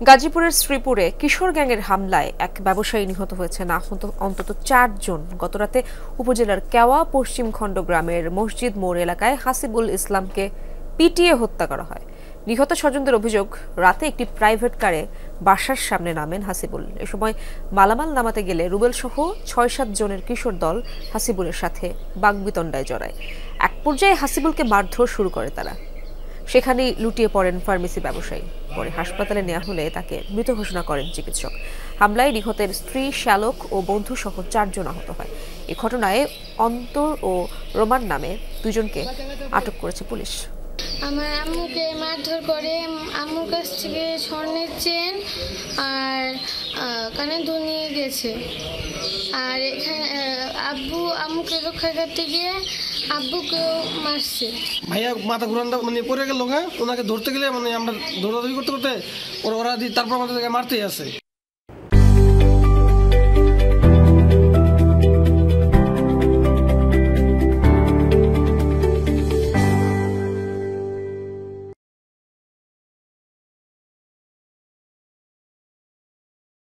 গাজীপুরের শ্রীপুরে কিশোর গ্যাংয়ের হামলায় এক ব্যবসায়ী নিহত হয়েছেন, অন্তত 4 জন। গতরাতে উপজেলার কেওয়া পশ্চিম খণ্ড গ্রামের মসজিদ মোড় এলাকায় হাসিবুল ইসলামকে পিটিয়ে হত্যা করা হয়। নিহত স্বজনদের অভিযোগ, রাতে একটি প্রাইভেট কারে বাসার সামনে নামেন হাসিবুল। এ সময় মালামাল নামাতে গেলে রুবেল সহ 6-7 জনের কিশোর দল হাসিবুলের সাথে বাগবিতণ্ডায় জড়ায়। এক পর্যায়ে হাসিবুলকে মারধর শুরু করে তারা। সেখানেই লুটিয়ে পড়েন ফার্মেসি ব্যবসায়ী। পরে হাসপাতালে নেওয়া হলে তাকে মৃত ঘোষণা করেন চিকিৎসক। হামলায় নিহতের স্ত্রী, শ্যালক ও বন্ধু সহ 4 জন আহত হয়। এই ঘটনায় অন্তর ও রোমান নামে 2 জনকে আটক করেছে পুলিশ। আমার আম্মুকে মারধর করে, আম্মুর কাছ থেকে স্বর্ণের চেন আর কানের দুল নিয়ে গেছে। আর এখানে আম্মুকে রক্ষা করতে গিয়ে আব্বুকেও মারছে। ভাইয়া মাথা ঘুরান মানে পড়ে গেল, ওনাকে ধরতে গেলে মানে আমরা দৌড়াদৌড়ি করতে করতে ওরা তারপর আমাদের মারতেই আছে।